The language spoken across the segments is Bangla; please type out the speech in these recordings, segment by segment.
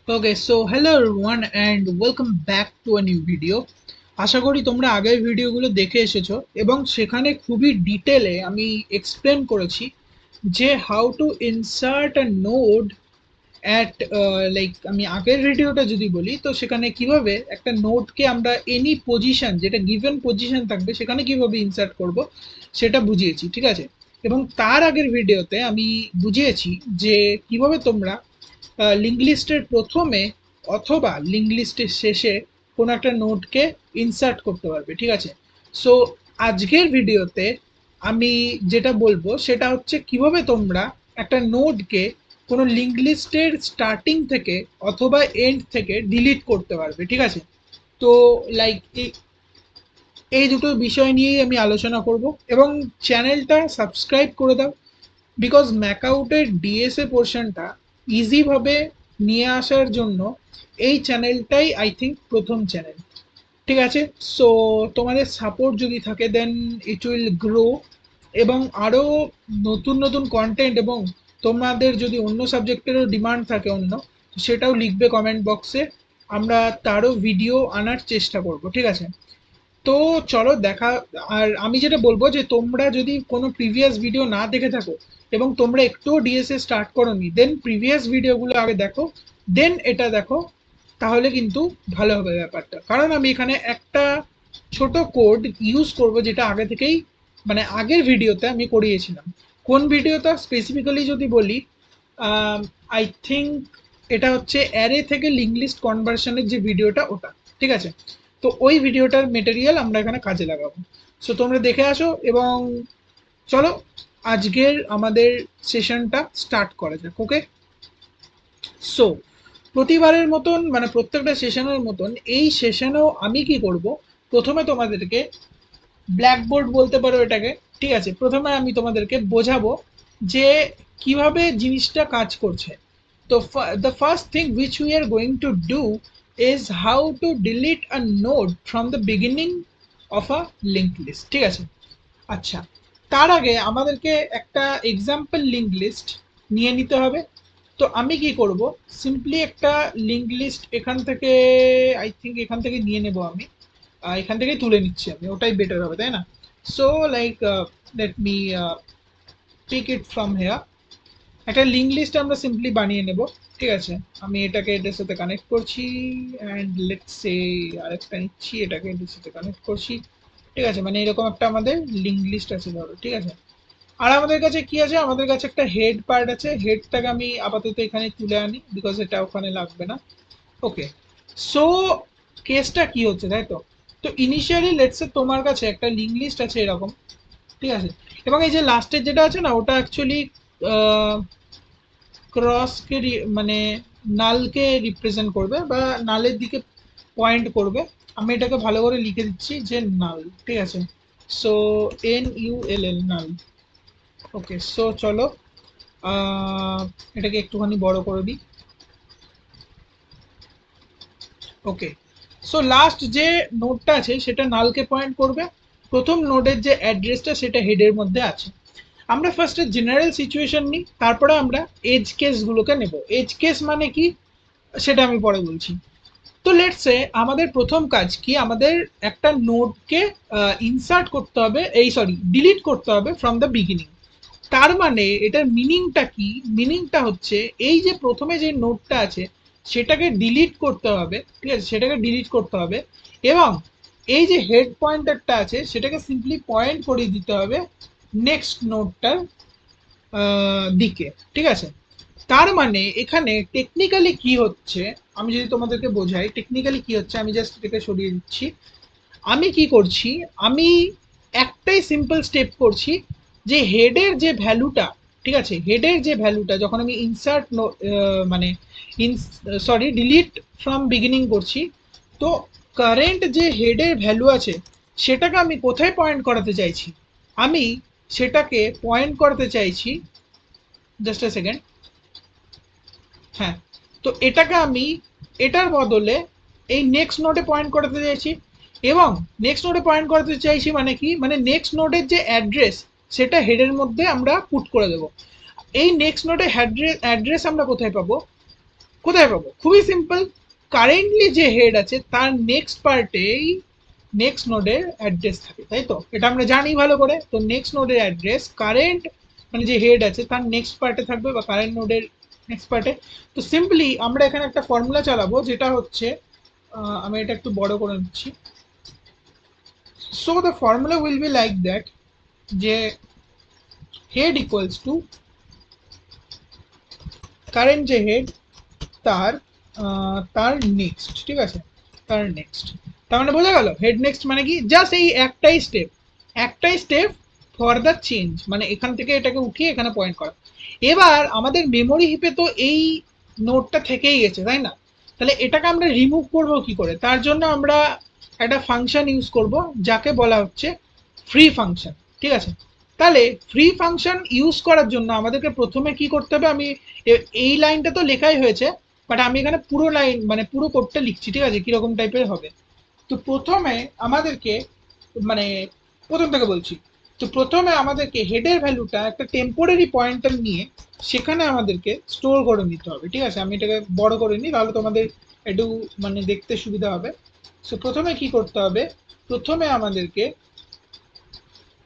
Okay, so hello everyone and welcome back to a new video. আশা করি তোমরা আগের ভিডিওগুলো দেখে এসেছো এবং সেখানে খুবই ডিটেলে আমি এক্সপ্লেন করেছি যে how to insert a node at like আমি আগের ভিডিওটা যদি বলি তো সেখানে কিভাবে একটা নোটকে আমরা এনি পজিশন যেটা গিভেন পজিশন থাকবে সেখানে কিভাবে ইনসার্ট করব সেটা বুঝিয়েছি, ঠিক আছে। এবং তার আগের ভিডিওতে আমি বুঝিয়েছি যে কিভাবে তোমরা লিঙ্ক লিস্টের প্রথমে অথবা লিঙ্ক লিস্টের শেষে কোনো একটা নোটকে ইনসার্ট করতে পারবে, ঠিক আছে। সো আজকের ভিডিওতে আমি যেটা বলবো সেটা হচ্ছে কিভাবে তোমরা একটা নোটকে কোনো লিঙ্ক লিস্টের স্টার্টিং থেকে অথবা এন্ড থেকে ডিলিট করতে পারবে, ঠিক আছে। তো লাইক এই দুটো বিষয় নিয়েই আমি আলোচনা করব এবং চ্যানেলটা সাবস্ক্রাইব করে দাও, বিকজ ম্যাকআউটের ডিএসএ পোর্শনটা ইজিভাবে নিয়ে আসার জন্য এই চ্যানেলটাই আই থিঙ্ক প্রথম চ্যানেল, ঠিক আছে। সো তোমাদের সাপোর্ট যদি থাকে দেন ইট উইল গ্রো এবং আরও নতুন নতুন কন্টেন্ট এবং তোমাদের যদি অন্য সাবজেক্টেরও ডিমান্ড থাকে অন্য, সেটাও লিখবে কমেন্ট বক্সে, আমরা তারও ভিডিও আনার চেষ্টা করব, ঠিক আছে। তো চলো দেখা। আর আমি যেটা বলবো যে তোমরা যদি কোনো প্রিভিয়াস ভিডিও না দেখে থাকো এবং তোমরা একটুও ডিএসএ স্টার্ট করোনি, দেন প্রিভিয়াস ভিডিওগুলো আগে দেখো, দেন এটা দেখো, তাহলে কিন্তু ভালো হবে ব্যাপারটা। কারণ আমি এখানে একটা ছোট কোড ইউজ করব যেটা আগে থেকেই মানে আগের ভিডিওতে আমি করিয়েছিলাম। কোন ভিডিওটা স্পেসিফিক্যালি যদি বলি, আই থিঙ্ক এটা হচ্ছে অ্যারে থেকে লিঙ্ক লিস্ট কনভার্সনের যে ভিডিওটা ওটা, ঠিক আছে। তো ওই ভিডিওটার মেটেরিয়াল আমরা এখানে কাজে লাগাবো। সো তোমরা দেখে আসো এবং চলো আজকের আমাদের সেশনটা স্টার্ট করা যাক। ওকে, সো প্রতিবারের মতন মানে প্রত্যেকটা সেশনের মতন এই সেশনেও আমি কি করব, প্রথমে তোমাদেরকে ব্ল্যাকবোর্ড বলতে পারো এটাকে, ঠিক আছে। প্রথমে আমি তোমাদেরকে বোঝাবো যে কিভাবে জিনিসটা কাজ করছে। তো the first thing which we are going to do is how to delete a node from the beginning of a link list, ঠিক আছে। আচ্ছা, তার আগে আমাদেরকে একটা এক্সাম্পল লিঙ্ক লিস্ট নিয়ে নিতে হবে। তো আমি কি করব, সিম্পলি একটা লিঙ্ক লিস্ট এখান থেকে আই থিঙ্ক এখান থেকে নিয়ে নেব আমি, এখান থেকেই তুলে নিচ্ছি আমি, ওটাই বেটার হবে তাই না। So like let me take it from here. একটা লিঙ্ক লিস্ট আমরা সিম্পলি বানিয়ে নেব, ঠিক আছে। আমি এটাকে এটার সাথে কানেক্ট করছি অ্যান্ড লেটস সে আরেকটা নিচ্ছি, এটাকে এটার সাথে কানেক্ট করছি, ঠিক আছে। মানে এরকম একটা আমাদের লিঙ্ক লিস্ট আছে ধরো, ঠিক আছে। আর আমাদের কাছে কি আছে, আমাদের কাছে একটা হেড পার্ট আছে, হেডটাকে আমি আপাতত এখানে তুলে আনি বিকজ এটা ওখানে লাগবে না। ওকে, সো কেসটা কি হচ্ছে তাই তো। তো ইনিশিয়ালি লেটসে তোমার কাছে একটা লিঙ্ক লিস্ট আছে এরকম, ঠিক আছে। এবং এই যে লাস্টের যেটা আছে না ওটা অ্যাকচুয়ালি ক্রসকে মানে নালকে রিপ্রেজেন্ট করবে বা নালের দিকে পয়েন্ট করবে। আমি এটাকে ভালো করে লিখে দিচ্ছি যে নাল, ঠিক আছে। সো NULL নাল। ওকে, সো চলো এটাকে একটুখানি বড় করে দিই। ওকে, সো লাস্ট যে নোডটা আছে সেটা নালকে পয়েন্ট করবে। প্রথম নোডের যে অ্যাড্রেসটা সেটা হেডের মধ্যে আছে। আমরা ফার্স্টে জেনারেল সিচুয়েশন নিই, তারপরে আমরা এজ কেসগুলোকে নেব। এজ কেস মানে কি সেটা আমি পরে বলছি। তো লেটস সে আমাদের প্রথম কাজ কি, আমাদের একটা নোডকে ইনসার্ট করতে হবে, এই সরি ডিলিট করতে হবে ফ্রম দ্য বিগিনিং। তার মানে এটার মিনিংটা কি, মিনিংটা হচ্ছে এই যে প্রথমে যে নোটটা আছে সেটাকে ডিলিট করতে হবে, ঠিক আছে, সেটাকে ডিলিট করতে হবে। এবং এই যে হেড পয়েন্টারটা আছে সেটাকে সিম্পলি পয়েন্ট করে দিতে হবে নেক্সট নোটটার দিকে, ঠিক আছে। তার মানে এখানে টেকনিক্যালি কি হচ্ছে, আমি যদি তোমাদেরকে বোঝাই টেকনিক্যালি কি হচ্ছে, আমি জাস্ট এটাকে সরিয়ে দিচ্ছি। আমি কি করছি, আমি একটাই সিম্পল স্টেপ করছি যে হেডের যে ভ্যালুটা, ঠিক আছে, হেডের যে ভ্যালুটা যখন আমি ইনসার্ট মানে সরি ডিলিট ফ্রম বিগিনিং করছি, তো কারেন্ট যে হেডের ভ্যালু আছে সেটাকে আমি কোথায় পয়েন্ট করাতে চাইছি, আমি সেটাকে পয়েন্ট করতে চাইছি, জাস্ট এ সেকেন্ড, হ্যাঁ। তো এটাকে আমি এটার বদলে এই নেক্সট নোডে পয়েন্ট করাতে চাইছি। এবং নেক্সট নোডে পয়েন্ট করাতে চাইছি মানে কি, মানে নেক্সট নোডের যে অ্যাড্রেস সেটা হেডের মধ্যে আমরা পুট করে দেবো। এই নেক্সট নোডে অ্যাড্রেস আমরা কোথায় পাবো, কোথায় পাবো? খুবই সিম্পল, কারেন্টলি যে হেড আছে তার নেক্সট পার্টেই নেক্সট নোডের অ্যাড্রেস থাকে, তাই তো? এটা আমরা জানি ভালো করে। তো নেক্সট নোডের অ্যাড্রেস কারেন্ট মানে যে হেড আছে তার নেক্সট পার্টে থাকবে, বা কারেন্ট নোডের নেক্সট পার্টে। তো সিম্পলি আমরা এখানে একটা ফর্মুলা চালাবো, যেটা হচ্ছে আমি এটা একটু বড় করে নিচ্ছি। So the formula will be like that, যে হেড ইকুয়ালস টু কারেন্ট যে হেড তার তার নেক্সট, ঠিক আছে, তার নেক্সট। তার মানে বোঝা গেল হেড নেক্সট মানে কি, জাস্ট এই একটাই স্টেপ ফর দ্য চেঞ্জ, মানে এখান থেকে এটাকে উঠিয়ে এখানে পয়েন্ট করা। এবার আমাদের মেমোরি হিপে তো এই নোটটা থেকেই গেছে, তাই না? তাহলে এটাকে আমরা রিমুভ করব কি করে? তার জন্য আমরা একটা ফাংশন ইউজ করব, যাকে বলা হচ্ছে ফ্রি ফাংশন, ঠিক আছে? তাহলে ফ্রি ফাংশন ইউজ করার জন্য আমাদেরকে প্রথমে কি করতে হবে, আমি এই লাইনটা তো লেখাই হয়েছে, বাট আমি এখানে পুরো লাইন মানে পুরো কোডটা লিখছি, ঠিক আছে, কিরকম টাইপের হবে। তো প্রথমে আমাদেরকে মানে প্রথম থেকে বলছি। তো প্রথমে আমাদেরকে হেডের ভ্যালুটা একটা টেম্পোরারি পয়েন্টার নিয়ে সেখানে আমাদেরকে স্টোর করে নিতে হবে, ঠিক আছে? আমি এটাকে বড় করে নিই, তাহলে তোমাদের একটু মানে দেখতে সুবিধা হবে। সো প্রথমে কি করতে হবে, প্রথমে আমাদেরকে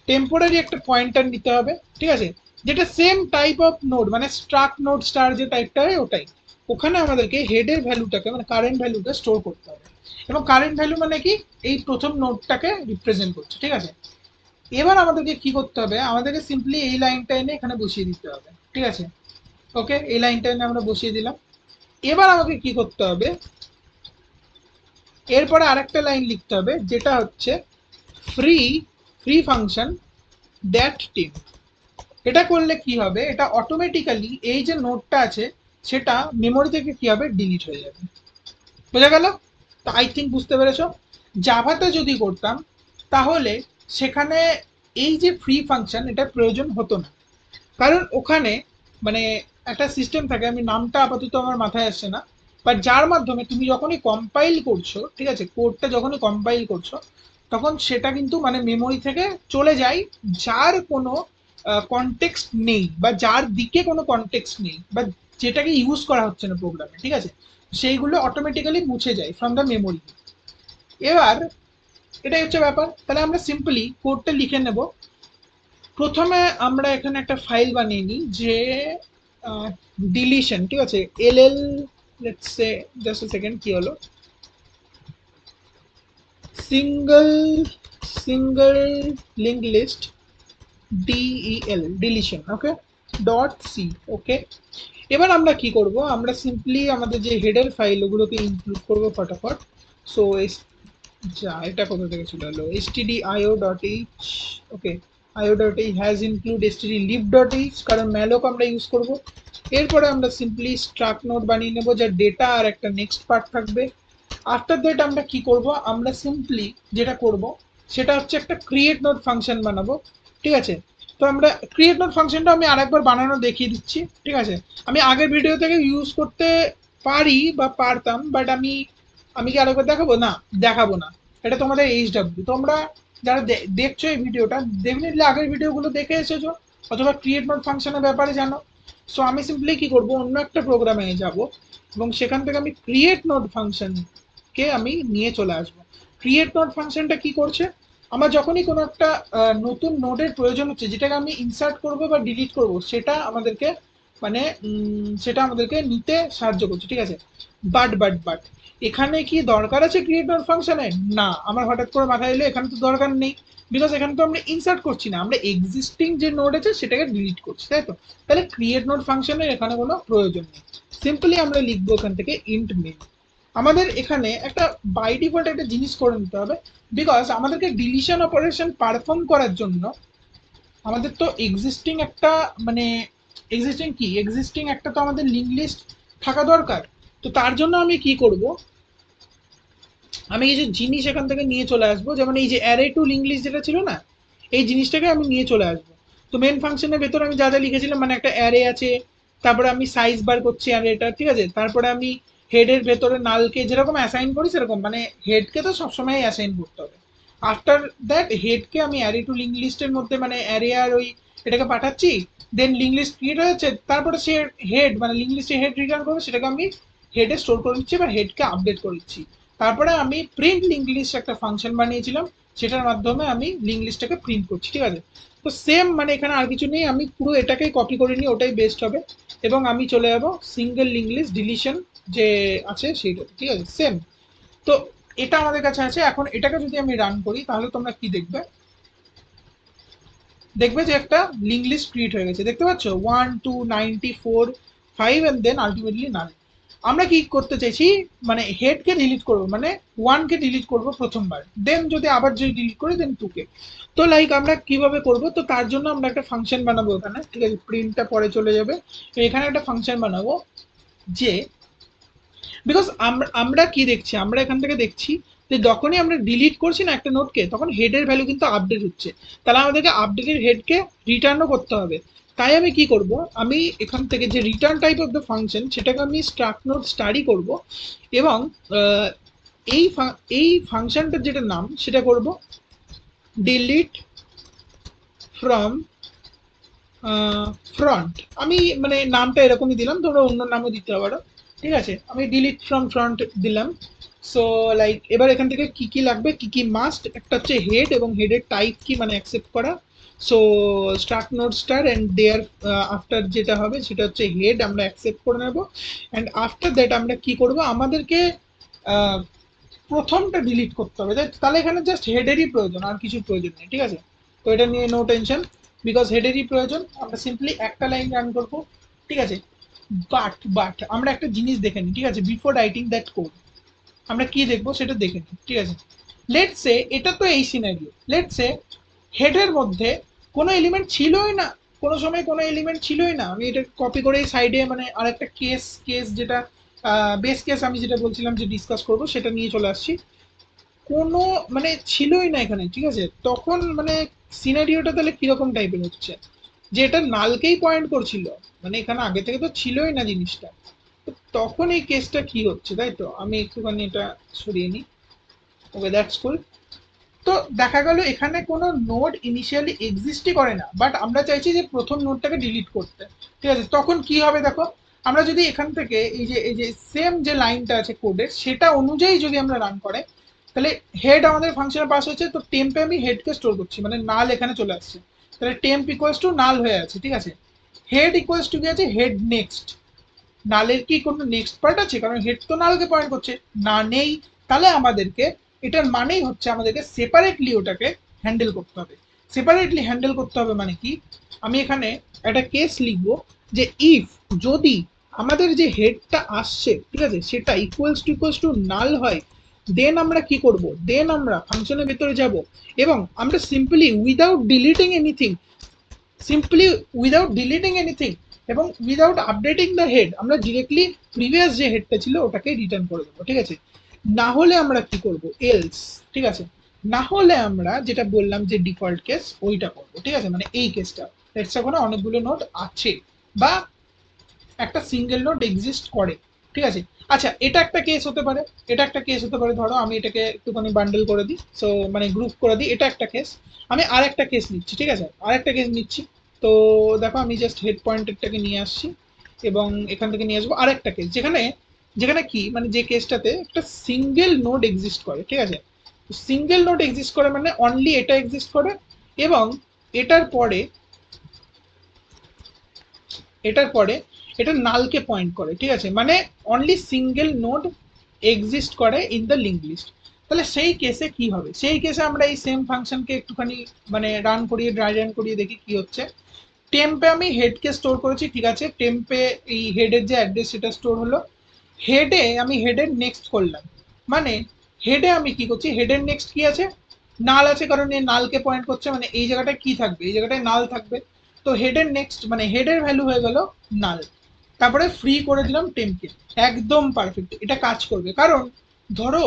টেম্পোরারি একটা পয়েন্টার নিতে হবে, ঠিক আছে, যেটা সেম টাইপ অফ নোড, মানে স্ট্রাক নোড স্টার যে টাইপটা হয় ওটাই। ওখানে আমাদেরকে হেডের ভ্যালুটাকে মানে কারেন্ট ভ্যালুটা স্টোর করতে হবে, এবং কারেন্ট ভ্যালু মানে কি, এই প্রথম নোডটাকে রিপ্রেজেন্ট করছে, ঠিক আছে? এবার আমাদেরকে কি করতে হবে, আমাদেরকে সিম্পলি এই লাইনটা এনে এখানে বসিয়ে দিতে হবে, ঠিক আছে? ওকে, এই লাইনটা এনে আমরা বসিয়ে দিলাম। এবার আমাকে কি করতে হবে, এরপরে আরেকটা লাইন লিখতে হবে, যেটা হচ্ছে free free function that team. এটা করলে কি হবে, এটা অটোমেটিক্যালি এই যে নোটটা আছে সেটা মেমোরি থেকে কি হবে, ডিলিট হয়ে যাবে। বোঝা গেল? তো আই থিঙ্ক বুঝতে পেরেছো। জাভাতে যদি করতাম তাহলে সেখানে এই যে ফ্রি ফাংশন এটা প্রয়োজন হতো না, কারণ ওখানে মানে একটা সিস্টেম থাকে, আমি নামটা আপাতত আমার মাথায় আসছে না, বাট যার মাধ্যমে তুমি যখনই কম্পাইল করছো, ঠিক আছে, কোডটা যখনই কম্পাইল করছো তখন সেটা কিন্তু মানে মেমোরি থেকে চলে যায়, যার কোনো কনটেক্সট নেই, বা যার দিকে কোনো কনটেক্সট নেই, বা যেটাকে ইউজ করা হচ্ছে না প্রোগ্রামে, ঠিক আছে, সেইগুলো অটোমেটিক্যালি মুছে যায় ফ্রম দ্য মেমোরি। এবার এটাই হচ্ছে ব্যাপার। তাহলে আমরা সিম্পলি কোডটা লিখে নেব। প্রথমে আমরা এখানে একটা ফাইল বানিয়ে নিই, যে ডিলিশন, ঠিক আছে, L L, let's say, just a second, কি হলো, single single link list, DEL, deletion, okay, dot C, okay. এবার আমরা কি করব, আমরা সিম্পলি আমাদের যে হেডার ফাইল ওগুলোকে ইনক্লুড করব ফটাফট। সো যা, এটা কোথা থেকে চলে এলো, stdio.h, okay, io.h has include stdlib.h, কারণ malloc আমরা ইউজ করব। এরপরে আমরা সিম্পলি স্ট্রাক নোড বানিয়ে নেব, যার ডেটা আর একটা নেক্সট পার্ট থাকবে। আফটার দ্যাট আমরা কি করব, আমরা সিম্পলি যেটা করব সেটা হচ্ছে একটা ক্রিয়েট নোড ফাংশন বানাবো, ঠিক আছে? তো আমরা ক্রিয়েট নোড ফাংশনটা আমি আরেকবার বানানো দেখিয়ে দিচ্ছি, ঠিক আছে? আমি আগের ভিডিও থেকে ইউজ করতে পারি বা পারতাম, বাট আমি আমি কি আরেকবার দেখাবো? না, দেখাবো না। এটা তোমাদের এইচডব্লিউ, তোমরা যারা দেখছো এই ভিডিওটা ডেফিনেটলি আগের ভিডিওগুলো দেখে এসেছো, অথবা ক্রিয়েট নোড ফাংশনের ব্যাপারে জানো। সো আমি সিম্পলি কি করব, অন্য একটা প্রোগ্রামে যাব, এবং সেখান থেকে আমি ক্রিয়েট নোড ফাংশনকে আমি নিয়ে চলে আসবো। ক্রিয়েট নোড ফাংশনটা কি করছে, আমার যখনই কোনো একটা নতুন নোডের প্রয়োজন হচ্ছে, যেটাকে আমি ইনসার্ট করব বা ডিলিট করব, সেটা আমাদেরকে মানে সেটা আমাদেরকে নিতে সাহায্য করছে, ঠিক আছে? বাট এখানে কি দরকার আছে ক্রিয়েট নোড ফাংশনে? না, আমার হঠাৎ করে মাথায় এলো এখানে তো দরকার নেই, বিকজ এখানে তো আমরা ইনসার্ট করছি না, আমরা এক্সিস্টিং যে নোড আছে সেটাকে ডিলিট করছি, তাই তো? তাহলে ক্রিয়েট নোড ফাংশনের এখানে কোনো প্রয়োজন নেই। সিম্পলি আমরা লিখবো এখান থেকে ইন্ট মেন। আমাদের এখানে একটা বাই ডিফল্ট একটা জিনিস করে নিতে হবে, বিকজ আমাদেরকে ডিলিশন অপারেশন পারফর্ম করার জন্য আমাদের তো এক্সিস্টিং একটা মানে এক্সিস্টিং একটা তো আমাদের লিঙ্ক লিস্ট থাকা দরকার। তো তার জন্য আমি কি করব, আমি এই যে জিনিস এখান থেকে নিয়ে চলে আসবো, যেমন এই যে অ্যারে টু লিঙ্ক লিস্ট যেটা ছিল না, এই জিনিসটাকে আমি নিয়ে চলে আসবো। তো মেন ফাংশনের ভেতর আমি যা যা লিখেছিলাম, মানে একটা অ্যারে আছে, তারপরে আমি সাইজ বার করছি অ্যারেটা, ঠিক আছে, তারপরে আমি হেডের ভেতরে নালকে যেরকম অ্যাসাইন করি সেরকম, মানে হেডকে তো সবসময় অ্যাসাইন করতে হবে। আফটার দ্যাট হেডকে আমি অ্যারে টু লিঙ্ক লিস্টের মধ্যে মানে অ্যারে আর ওই এটাকে পাঠাচ্ছি, দেন লিঙ্ক লিস্ট ক্রিয়েট হয়েছে, তারপরে সে হেড মানে লিঙ্ক লিস্টে হেড রিটার্ন করবে, সেটাকে আমি হেডে স্টোর করে দিচ্ছি বা হেডকে আপডেট করে দিচ্ছি। তারপরে আমি প্রিন্ট লিঙ্ক লিস্ট একটা ফাংশন বানিয়েছিলাম, সেটার মাধ্যমে আমি লিঙ্ক লিস্টটাকে প্রিন্ট করছি, ঠিক আছে। তো সেম মানে এখানে আর কিছু নেই, আমি পুরো এটাকেই কপি করে নিই, ওটাই বেস্ট হবে। এবং আমি চলে যাবো সিঙ্গেল লিঙ্ক লিস্ট ডিলিশন যে আছে সেইটা, ঠিক আছে, সেম। তো এটা আমাদের কাছে আছে। এখন এটাকে যদি আমি রান করি তাহলে তোমরা কি দেখবে, দেখবে যে একটা লিঙ্ক লিস্ট ক্রিয়েট হয়ে গেছে, দেখতে পাচ্ছ 1 2 94 5 এন্ড দেন আলটিমেটলি নাল। আমরা কি করতে চাইছি, মানে হেডকে ডিলিট করব, মানে 1 কে ডিলিট করব প্রথমবার, দেন যদি আবার যদি ডিলিট করি দেন 2 কে। তো লাইক আমরা কিভাবে করব, তো তার জন্য আমরা একটা ফাংশন বানাবো এখানে, ঠিক আছে, প্রিন্টটা পরে চলে যাবে। তো এখানে একটা ফাংশন বানাবো যে, বিকজ আমরা কি দেখছি, আমরা এখান থেকে দেখছি যে যখনই আমরা ডিলিট করছি না একটা নোটকে, তখন হেডের ভ্যালু কিন্তু আপডেট হচ্ছে। তাহলে আমাদেরকে আপডেটেড হেডকে রিটার্নও করতে হবে। তাই আমি কি করব, আমি এখান থেকে যে return type of the function সেটাকে আমি স্ট্রাক্ট নোট স্টাডি করব। এবং এই এই ফাংশনটার যেটা নাম সেটা করব ডিলিট ফ্রম ফ্রন্ট। আমি মানে নামটা এরকমই দিলাম, তোমরা অন্য নামও দিতে পারো, ঠিক আছে। আমি ডিলিট ফ্রম ফ্রন্ট দিলাম। সো লাইক এবার এখান থেকে কি কি লাগবে, কি কি মাস্ট, একটা হচ্ছে হেড, এবং হেডের টাইপ কি মানে অ্যাকসেপ্ট করা। So start note star and thereafter যেটা হবে সেটা হচ্ছে হেড, আমরা অ্যাকসেপ্ট করে নেব। অ্যান্ড আফটার দ্যাট আমরা কি করব, আমাদেরকে প্রথমটা ডিলিট করতে হবে, তাহলে এখানে জাস্ট হেডেরই প্রয়োজন, আর কিছু প্রয়োজন নেই, ঠিক আছে। তো এটা নিয়ে নো টেনশন, বিকজ হেডেরই প্রয়োজন। আমরা সিম্পলি একটা লাইন রান করবো, ঠিক আছে। বাট আমরা একটা জিনিস দেখে নিই, ঠিক আছে, বিফোর রাইটিং দ্যাট কোড আমরা কি দেখবো সেটা দেখে নিই, ঠিক আছে। লেটস সে এটা তো এই সিনারিও, লেটস সে হেডের মধ্যে কোনো এলিমেন্ট ছিলই না, কোনো সময় কোনো এলিমেন্ট ছিলই না। আমি এটা কপি করে সাইডে মানে আরেকটা কেস কেস যেটা বেস কেস আমি যেটা বলছিলাম যে ডিসকাস করব সেটা নিয়ে চলে আসছি। কোনো মানে ছিলই না এখানে, ঠিক আছে। তখন মানে সিনারিওটা তাহলে কিরকম টাইপের হচ্ছে, যে এটা নালকেই পয়েন্ট করছিল, মানে এখানে আগে থেকে তো ছিলই না জিনিসটা। তো তখন এই কেসটা কি হচ্ছে, তাই তো। আমি একটুখানি এটা সরিয়ে নিই। ওকে, দ্যাটস কুল। তো দেখা গেল এখানে কোনো নোড ইনিশিয়ালি এক্সিস্টই করে না, বাট আমরা চাইছি যে প্রথম নোডটাকে ডিলিট করতে, ঠিক আছে। তখন কি হবে দেখো, আমরা যদি এখান থেকে এই যে সেম যে লাইনটা আছে কোডের সেটা অনুযায়ী যদি আমরা রান করে, তাহলে হেড আমাদের ফাংশনে পাস হচ্ছে। তো টেম্পে আমি হেডকে স্টোর করছি, মানে নাল এখানে চলে আসছে। তাহলে টেম্প ইকুয়ালস টু নাল হয়ে আছে, ঠিক আছে। হেড ইকুয়ালস টু কি আছে, হেড নেক্সট। নালের কি কোনো নেক্সট পার্ট আছে, কারণ হেড তো নালকে পয়েন্ট করছে, না নেই। তাহলে আমাদেরকে এটার মানেই হচ্ছে আমাদেরকে সেপারেটলি ওটাকে হ্যান্ডেল করতে হবে। সেপারেটলি হ্যান্ডেল করতে হবে মানে কি, আমি এখানে একটা কেস লিখবো যে ইফ যদি আমাদের যে হেডটা আসছে, ঠিক আছে, সেটা ইকুয়ালস টু নাল হয়, দেন আমরা কি করব, দেন আমরা ফাংশনের ভেতরে যাব এবং আমরা simply without deleting anything, simply without deleting anything এবং উইদাউট আপডেটিং দ্য হেড আমরা ডিরেক্টলি প্রিভিয়াস যে হেডটা ছিল ওটাকে রিটার্ন করে দেবো, ঠিক আছে। না হলে আমরা কি করব, এলস, ঠিক আছে। না হলে আমরা যেটা বললাম যে ডিফল্ট কেস ওইটা করবো, ঠিক আছে, মানে এই কেসটা। লেটস সে ওখানে অনেকগুলো নোট আছে বা একটা সিঙ্গেল নোট এক্সিস্ট করে, ঠিক আছে। আচ্ছা, এটা একটা কেস হতে পারে, এটা একটা কেস হতে পারে। ধরো আমি এটাকে একটুখানি বান্ডেল করে দিই, সো মানে গ্রুপ করে দিই, এটা একটা কেস। আমি আর একটা কেস নিচ্ছি, ঠিক আছে, আর একটা কেস নিচ্ছি। তো দেখো আমি জাস্ট হেড পয়েন্টারটাকে নিয়ে আসছি এবং এখান থেকে নিয়ে আসবো আর একটা কেস, যেখানে যেখানে কি মানে যে কেসটাতে একটা সিঙ্গেল নোড এক্সিস্ট করে, ঠিক আছে। সিঙ্গেল নোড এক্সিস্ট করে মানে অনলি এটা এক্সিস্ট করে এবং এটার পরে এটার পরে এটা নালকে পয়েন্ট করে, ঠিক আছে, মানে অনলি সিঙ্গেল নোড এক্সিস্ট করে ইন দ্য লিঙ্ক লিস্ট। তাহলে সেই কেসে কি হবে, সেই কেসে আমরা এই সেম ফাংশনকে একটুখানি মানে রান করিয়ে ড্রাই রান করিয়ে দেখি কি হচ্ছে। টেম্পে আমি হেডকে স্টোর করেছি, ঠিক আছে, টেম্পে এই হেডের যে অ্যাড্রেস সেটা স্টোর হলো। হেডে আমি হেডের নেক্সট করলাম, মানে হেডে আমি কি করছি, হেডের নেক্সট কি আছে, নাল আছে, কারণ এই নালকে পয়েন্ট করছে, মানে এই জায়গাটায় কি থাকবে, এই জায়গাটায় নাল থাকবে। তো হেডের নেক্সট মানে হেডের ভ্যালু হয়ে গেল নাল। তারপরে ফ্রি করে দিলাম টেম্পকে, একদম পারফেক্ট, এটা কাজ করবে। কারণ ধরো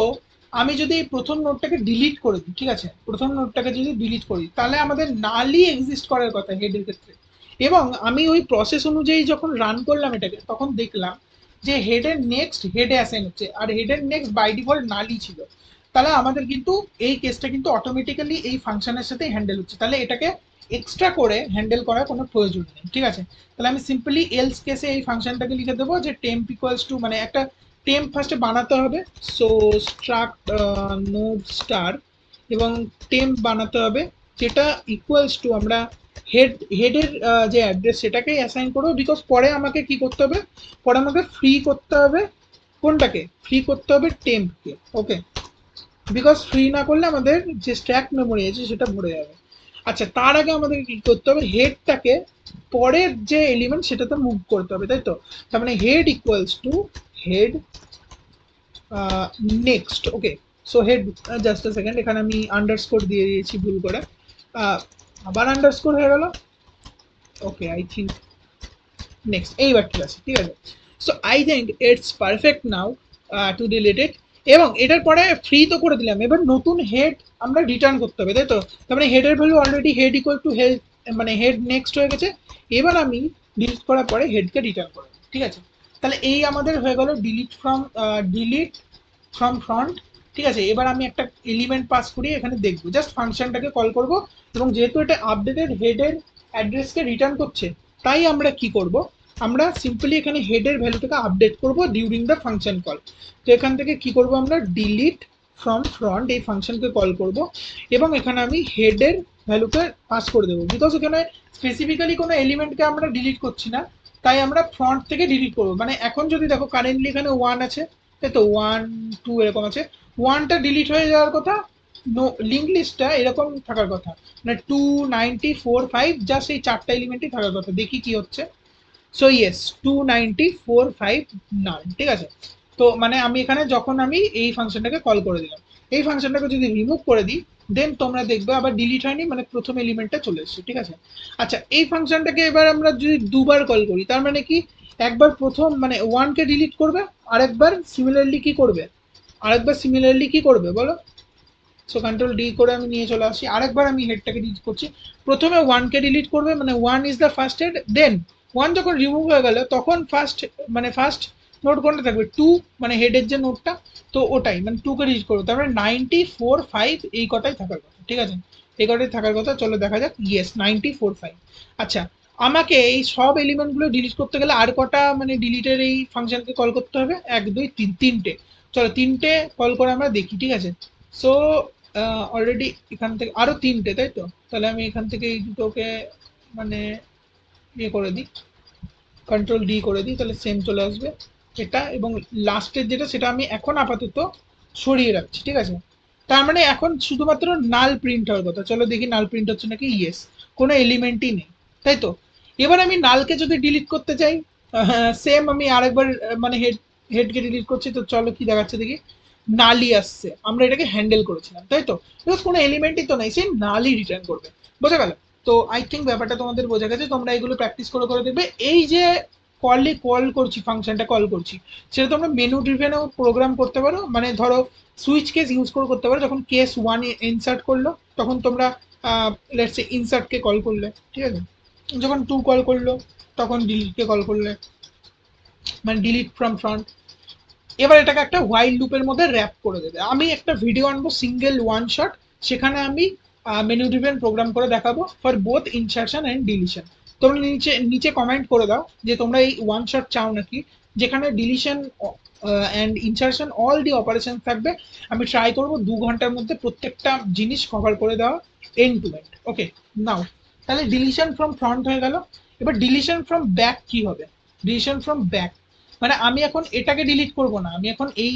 আমি যদি এই প্রথম নোটটাকে ডিলিট করে দিই, ঠিক আছে, প্রথম নোটটাকে যদি ডিলিট করি তাহলে আমাদের নালই এক্সিস্ট করার কথা হেডের ক্ষেত্রে। এবং আমি ওই প্রসেস অনুযায়ী যখন রান করলাম এটাকে, তখন দেখলাম যে হেডের নেক্সট হেডে অ্যাসাইন হচ্ছে, আর হেডের নেক্সট বাই ডিফল্ট নালই ছিল। তাহলে আমাদের কিন্তু এই কেসটা কিন্তু অটোমেটিক্যালি এই ফাংশনের সাথে হ্যান্ডেল হচ্ছে, তাহলে এটাকে এক্সট্রা করে হ্যান্ডেল করার কোনো প্রয়োজন নেই, ঠিক আছে। তাহলে আমি সিম্পলি এলস কেসে এই ফাংশনটাকে লিখে দেবো যে টেম্প ইকুয়ালস টু মানে একটা টেম্প ফার্স্টে বানাতে হবে। সো স্ট্রাক্ট নোড স্টার এবং টেম্প বানাতে হবে, যেটা ইকুয়ালস টু আমরা হেডের যে অ্যাড্রেস সেটাকেই অ্যাসাইন করবো, বিকজ পরে আমাকে কি করতে হবে, পরে আমাকে ফ্রি করতে হবে কোনটাকে, ফ্রি করতে হবে টেম্পকে। ওকে, বিকজ ফ্রি না করলে আমাদের যে স্ট্যাক মেমোরি আছে সেটা ভরে যাবে। আচ্ছা, তার আগে আমাদের কি করতে হবে, হেডটাকে পরের যে এলিমেন্ট সেটাতে মুভ করতে হবে, তাই তো? তার মানে head equals to head next. Okay, so head, just a second, এখানে আমি আন্ডারস্কোর দিয়ে দিয়েছি ভুল করে, আবার আন্ডারস্কোর হয়ে গেল। ওকে, আই থিঙ্ক নেক্সট, এইবার ঠিক আছে, ঠিক আছে। So I think it's perfect now to delete it. এবং এটার পরে ফ্রি তো করে দিলাম, এবার নতুন হেড আমরা রিটার্ন করতে হবে, তাই তো? তার মানে হেডের value already head equal to head, মানে হেড নেক্সট হয়ে গেছে। এবার আমি ডিলিট করার পরে হেডকে রিটার্ন করব, ঠিক আছে? তাহলে এই আমাদের হয়ে গেল ডিলিট ফ্রম ফ্রন্ট। ঠিক আছে, এবার আমি একটা এলিমেন্ট পাস করি এখানে, দেখবো জাস্ট ফাংশনটাকে কল করব, এবং যেহেতু এটা আপডেটেড হেডের অ্যাড্রেসকে রিটার্ন করছে, তাই আমরা কি করব, আমরা সিম্পলি এখানে হেডের ভ্যালুটাকে আপডেট করব ডিউরিং দ্য ফাংশন কল। তো এখান থেকে কি করব, আমরা ডিলিট ফ্রম ফ্রন্ট এই ফাংশনকে কল করব, এবং এখানে আমি হেডের ভ্যালুকে পাস করে দেবো, বিকজ এখানে স্পেসিফিক্যালি কোনো এলিমেন্টকে আমরা ডিলিট করছি না, তাই আমরা ফ্রন্ট থেকে ডিলিট করবো। মানে এখন যদি দেখো কারেন্টলি এখানে 1 আছে, তাই তো 1 2 এরকম আছে, 1টা ডিলিট হয়ে যাওয়ার কথা, লিঙ্ক লিস্টটা এরকম থাকার কথা, মানে 294 5 জাস্ট এই চারটা এলিমেন্টই থাকার কথা। দেখি কি হচ্ছে। সো ইয়েস, 294 5 নাল, ঠিক আছে? তো মানে আমি এখানে যখন আমি এই ফাংশনটাকে কল করে দিলাম, এই ফাংশনটাকে যদি রিমুভ করে দিই, দেন তোমরা দেখবে আবার ডিলিট হয়নি, মানে প্রথম এলিমেন্টটা চলে এসেছে, ঠিক আছে? আচ্ছা, এই ফাংশনটাকে এবার আমরা যদি দুবার কল করি, তার মানে কি, একবার প্রথম মানে 1কে ডিলিট করবে, আরেকবার সিমিলারলি কি করবে, আরেকবার সিমিলারলি কি করবে বলো? সো কন্ট্রোল ডি করে আমি নিয়ে চলে আসি, আরেকবার আমি হেডটাকে ডিলিট করছি। প্রথমে 1কে ডিলিট করবে, মানে 1 ইজ দ্য ফার্স্ট হেড, দেন 1 যখন রিমুভ হয়ে গেল তখন ফার্স্ট, মানে ফার্স্ট নোট কোনটা থাকবে, 2, মানে হেডের যে নোটটা, তো ওটাই মানে 2কে ডিলিট করবে। তারপরে 94 5 এই কটাই থাকার কথা, ঠিক আছে? এই কটাই থাকার কথা। চলো দেখা যাক, ইয়েস 94 5। আচ্ছা, আমাকে এই সব এলিমেন্টগুলো ডিলিট করতে গেলে আর কটা মানে ডিলিটের এই ফাংশনকে কল করতে হবে, 1 2 3, তিনটে। চলো তিনটে কল করে আমরা দেখি, ঠিক আছে? সো অলরেডি এখান থেকে আরো তিনটে, তাই তো? তাহলে আমি এখান থেকে এই দুটোকে মানে ইয়ে করে দিই, কন্ট্রোল ডি করে দিই, তাহলে সেম চলে আসবে এটা। এবং লাস্টের যেটা, সেটা আমি এখন আপাতত সরিয়ে রাখছি, ঠিক আছে? তার মানে এখন শুধুমাত্র নাল প্রিন্ট হওয়ার কথা। চলো দেখি নাল প্রিন্ট হচ্ছে নাকি। ইয়েস, কোনো এলিমেন্টই নেই, তাই তো? এবার আমি নালকে যদি ডিলিট করতে চাই, সেম আমি আরেকবার মানে হেডকে ডিলিট করছি, তো চলো কি দেখাচ্ছে দেখি, নালই আসছে। আমরা এটাকে হ্যান্ডেল করেছিলাম, তাই তো? বিকজ কোনো এলিমেন্টই তো নেই, সেই নালই রিটার্ন করবে। বোঝা গেল? তো আই থিঙ্ক ব্যাপারটা তোমাদের বোঝা গেছে। তোমরা এগুলো প্র্যাকটিস করে করে দেখবে। এই যে কল করছি, ফাংশনটা কল করছি, সেটা তোমরা মেনু ড্রিভেনও প্রোগ্রাম করতে পারো। মানে ধরো সুইচ কেস ইউজ করে করতে পারো, যখন কেস 1 ইনসার্ট করলো তখন তোমরা লেটস সে ইনসার্টকে কল করলে, ঠিক আছে? যখন 2 কল করলো তখন ডিলিটকে কল করলে, মানে ডিলিট ফ্রম ফ্রন্ট। এবার এটাকে একটা হোয়াইল লুপের মধ্যে র্যাপ করে দেবে। আমি একটা ভিডিও আনবো সিঙ্গেল ওয়ান শট, সেখানে আমি মেনু ড্রিভেন প্রোগ্রাম করে দেখাবো for both insertion and deletion. তোমরা নিচে নিচে কমেন্ট করে দাও যে তোমরা এই ওয়ান শট চাও নাকি, যেখানে deletion and insertion all the operation থাকবে। আমি ট্রাই করবো 2 ঘন্টার মধ্যে প্রত্যেকটা জিনিস কভার করে দেওয়া, এন্ড টু এন্ড। ওকে, নাও তাহলে ডিলিশন ফ্রম ফ্রন্ট হয়ে গেল। এবার ডিলিশন ফ্রম ব্যাক কি হবে? ডিলিশন ফ্রম ব্যাক মানে আমি এখন এটাকে ডিলিট করব না, আমি এখন এই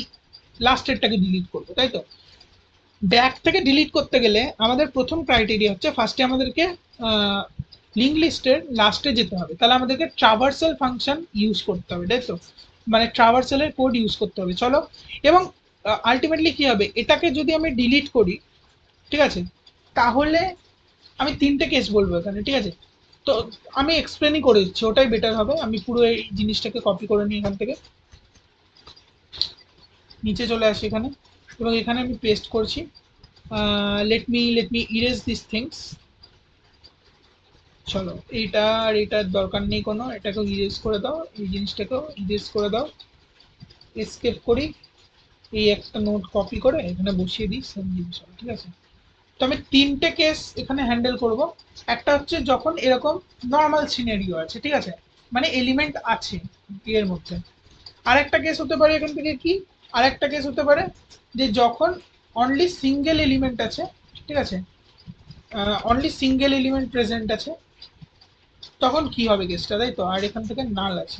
লাস্টেরটাকে ডিলিট করব, তাই তো? ব্যাক থেকে ডিলিট করতে গেলে আমাদের প্রথম ক্রাইটেরিয়া হচ্ছে, ফার্স্টে আমাদেরকে লিঙ্ক লিস্টের লাস্টে যেতে হবে। তাহলে আমাদেরকে ট্রাভার্সাল ফাংশন ইউজ করতে হবে, তাই তো? মানে ট্রাভার্সালের কোড ইউজ করতে হবে। চলো, এবং আলটিমেটলি কি হবে, এটাকে যদি আমি ডিলিট করি, ঠিক আছে, তাহলে আমি তিনটে কেস বলবো এখানে, ঠিক আছে? তো আমি এক্সপ্লেনই করে দিচ্ছি, ওটাই বেটার হবে। আমি পুরো এই জিনিসটাকে কপি করে নিই এখান থেকে, নিচে চলে আসি এখানে, এবং এখানে আমি পেস্ট করছি। Let me erase this things. চলো, এইটা আর এটার দরকার নেই কোনো, এটাকেও ইরেজ করে দাও, এই জিনিসটাকেও ইরেজ করে দাও। এসকেপ করি, এই একটা নোট কপি করে এখানে বসিয়ে দিই, সেম জিনিস হবে, ঠিক আছে? তো আমি তিনটে কেস এখানে হ্যান্ডেল করব। একটা হচ্ছে যখন এরকম নর্মাল সিনারিও আছে, ঠিক আছে, মানে এলিমেন্ট আছে এর মধ্যে, আরেকটা কেস হতে পারে এখান থেকে কি, আরেকটা কেস হতে পারে যে যখন অনলি সিঙ্গেল এলিমেন্ট আছে, ঠিক আছে, অনলি সিঙ্গেল এলিমেন্ট প্রেজেন্ট আছে, তখন কি হবে কেসটা, তাই তো। আর এখান থেকে নাল আছে,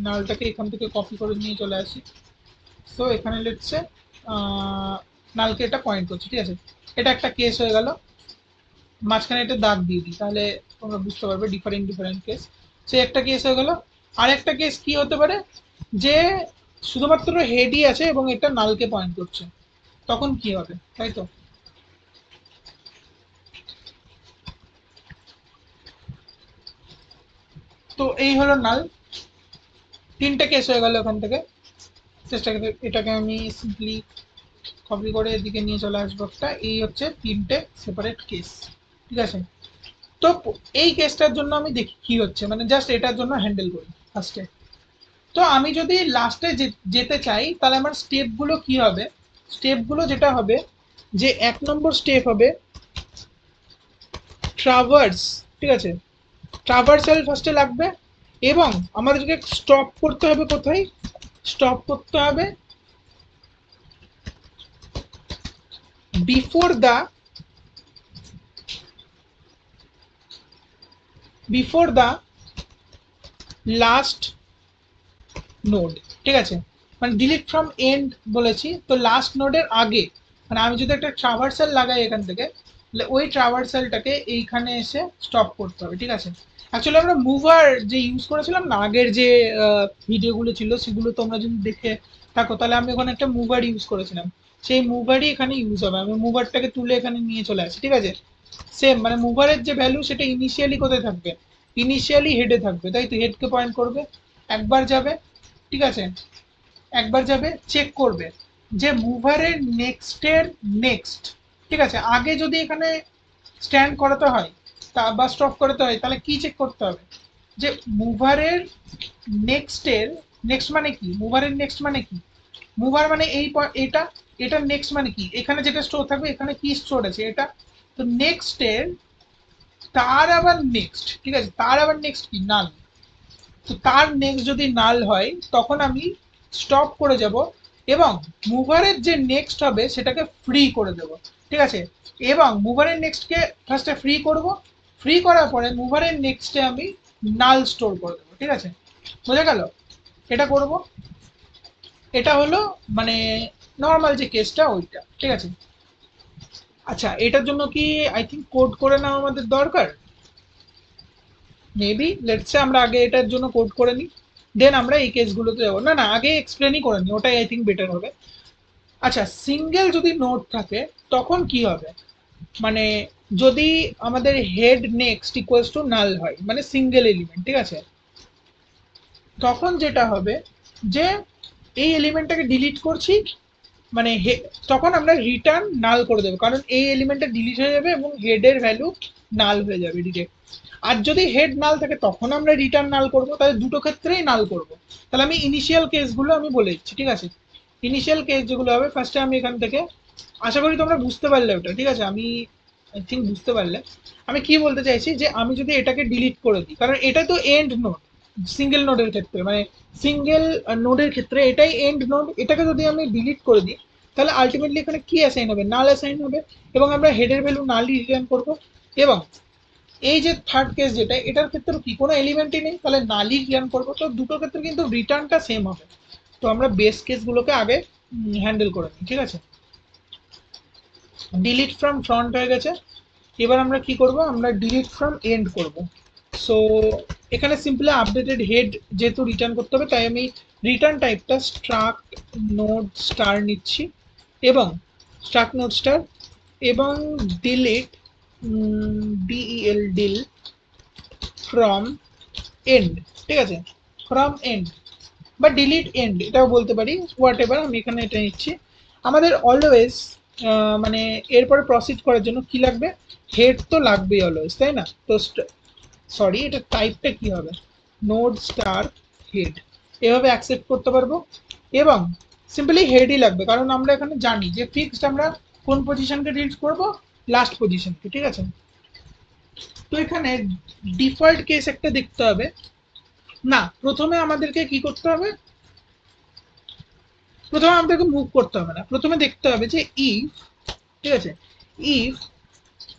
নালটাকে এখান থেকে কপি করে নিয়ে চলে আসি। সো এখানে লিখছে নালকে এটা পয়েন্ট করছে, ঠিক আছে। এটা একটা কেস হয়ে গেল। মাঝখানে একটা দাগ দিয়ে দিই, তাহলে তোমরা বুঝতে পারবে ডিফারেন্ট ডিফারেন্ট কেস। সে একটা কেস হয়ে গেল। আর একটা কেস কি হতে পারে, যে শুধুমাত্র হেডই আছে এবং এটা নালকে পয়েন্ট করছে, তখন কি হবে, তাই তো। তো এই হলো নাল। তিনটে কেস হয়ে গেল এখান থেকে। চেষ্টা করে এটাকে আমি সিম্পলি কপি করে এদিকে নিয়ে চলে আসবো একটা। এই হচ্ছে তিনটে সেপারেট কেস, ঠিক আছে। তো এই কেসটার জন্য আমি দেখি কি হচ্ছে, মানে জাস্ট এটার জন্য হ্যান্ডেল করি ফার্স্টে। তো আমি যদি লাস্টে যেতে চাই, তাহলে আমার স্টেপগুলো কি হবে, স্টেপগুলো যেটা হবে, যে 1 নম্বর স্টেপ হবে ট্রাভার্স, ঠিক আছে। ট্রাভার্সাল ফার্স্টে লাগবে, এবং আমাদেরকে স্টপ করতে হবে কোথায়, স্টপ করতে হবে before the, before the last node, ঠিক আছে। মানে ডিলিট ফ্রম এন্ড বলেছি, তো লাস্ট নোডের আগে, মানে আমি যদি একটা ট্রাভার্সাল লাগাই এখান থেকে, তাহলে ওই ট্রাভার্সালটাকে এইখানে এসে স্টপ করতে হবে, ঠিক আছে। অ্যাকচুয়ালি আমরা মুভার যে ইউজ করেছিলাম না, আগের যে ভিডিওগুলো ছিল সেগুলো তোমরা যদি দেখে থাকো, তাহলে আমি ওখানে একটা মুভার ইউজ করেছিলাম। সেই মুভারই এখানে ইউজ হবে। আমি মুভারটাকে তুলে এখানে নিয়ে চলে আসি, ঠিক আছে। সেম, মানে মুভারের যে ভ্যালু সেটা ইনিশিয়ালি কোথায় থাকবে, ইনিশিয়ালি হেডে থাকবে, তাই তো। হেডকে পয়েন্ট করবে, একবার যাবে, ঠিক আছে, একবার যাবে চেক করবে যে মুভারের নেক্সটের নেক্সট, ঠিক আছে। আগে যদি এখানে স্ট্যান্ড করাতে হয় তা বা স্টপ করাতে হয়, তাহলে কি চেক করতে হবে, যে মুভারের নেক্সটের নেক্সট মানে কি, মুভারের নেক্সট মানে কি, মুভার মানে এই এটা, এটা নেক্সট মানে কি, এখানে যেটা স্টোর থাকবে, এখানে কি স্টোর আছে এটা, তো নেক্সটের তার আবার নেক্সট, ঠিক আছে, তার আবার নেক্সট কি, নাল। তো তার নেক্সট যদি নাল হয়, তখন আমি স্টপ করে যাব, এবং মুভারের যে নেক্সট হবে সেটাকে ফ্রি করে দেব, ঠিক আছে। এবং মুভারের নেক্সটকে ফার্স্টে ফ্রি করব, ফ্রি করার পরে মুভারের নেক্সটে আমি নাল স্টোর করে দেবো, ঠিক আছে। বোঝা গেল, এটা করব। এটা হলো মানে নর্মাল যে কেসটা ওইটা, ঠিক আছে। আচ্ছা, এটার জন্য কি আই থিঙ্ক কোড করে নেওয়া আমাদের দরকার, মেবি লেটসে আমরা আগে এটার জন্য কোড করে নিই, দেন আমরা এই কেসগুলোতে যাবো। না না, আগে এক্সপ্লেনই করে নিই, ওটাই আই থিঙ্ক বেটার হবে। আচ্ছা, সিঙ্গেল যদি নোড থাকে তখন কি হবে, মানে যদি আমাদের হেড নেক্সট ইকুয়ালস টু নাল হয়, মানে সিঙ্গেল এলিমেন্ট, ঠিক আছে, তখন যেটা হবে যে এই এলিমেন্টটাকে ডিলিট করছি, মানে তখন আমরা রিটার্ন নাল করে দেবো, কারণ এই এলিমেন্টটা ডিলিট হয়ে যাবে এবং হেডের ভ্যালু নাল হয়ে যাবে ডিরেক্ট। আর যদি হেড নাল থাকে তখন আমরা রিটার্ন নাল করবো, তাহলে দুটো ক্ষেত্রেই নাল করবো। তাহলে আমি ইনিশিয়াল কেসগুলো আমি বলে দিচ্ছি, ঠিক আছে। ইনিশিয়াল কেস যেগুলো হবে, ফার্স্টে আমি এখান থেকে, আশা করি তোমরা বুঝতে পারলে ওটা, ঠিক আছে। আমি আই থিঙ্ক বুঝতে পারলে আমি কি বলতে চাইছি, যে আমি যদি এটাকে ডিলিট করে দিই, কারণ এটা তো এন্ড নোড, সিঙ্গেল নোডের ক্ষেত্রে, মানে সিঙ্গেল নোডের ক্ষেত্রে এটাই এন্ড নোড, এটাকে যদি আমি ডিলিট করে দিই, তাহলে আলটিমেটলি এখানে কি অ্যাসাইন হবে, নাল অ্যাসাইন হবে, এবং আমরা হেডের ভ্যালু নালই রিটার্ন করবো। এবং এই যে থার্ড কেস যেটা, এটার ক্ষেত্রে কি কোনো এলিমেন্টই নেই, তাহলে নালই রিটার্ন করবো। তো দুটো ক্ষেত্রে কিন্তু রিটার্নটা সেম হবে। তো আমরা বেস কেসগুলোকে আগে হ্যান্ডেল করে নিই, ঠিক আছে। ডিলিট ফ্রম ফ্রন্ট হয়ে গেছে, এবার আমরা কি করব, আমরা ডিলিট ফ্রম এন্ড করব। সো এখানে সিম্পলি আপডেটেড হেড যেহেতু রিটার্ন করতে হবে, তাই আমি রিটার্ন টাইপটা স্ট্রাক্ট নোড স্টার নিচ্ছি, এবং স্ট্রাক্ট নোড স্টার, এবং ডিলিট ডিইএল ডিল ফ্রম এন্ড, ঠিক আছে, ফ্রম এন্ড বা ডিলিট এন্ড এটাও বলতে পারি, হোয়াট এভার, আমি এখানে এটা নিচ্ছি। আমাদের অলওয়েজ মানে এরপরে প্রসিড করার জন্য কি লাগবে, হেড তো লাগবেই অলওয়েজ, তাই না। তো সরি, এটা টাইপটা কি হবে, নোড স্টার হেড, এভাবে অ্যাকসেপ্ট করতে পারবো। এবং সিম্পলি হেডই লাগবে, কারণ আমরা এখানে জানি যে ফিক্সড আমরা কোন পজিশনকে ডিলিট করব, লাস্ট পজিশনকে, ঠিক আছে। তো এখানে ডিফল্ট কেস একটা দেখতে হবে, না প্রথমে আমাদেরকে কি করতে হবে, প্রথমে আমাদেরকে মুভ করতে হবে না, প্রথমে দেখতে হবে যে ইফ, ঠিক আছে, ইফ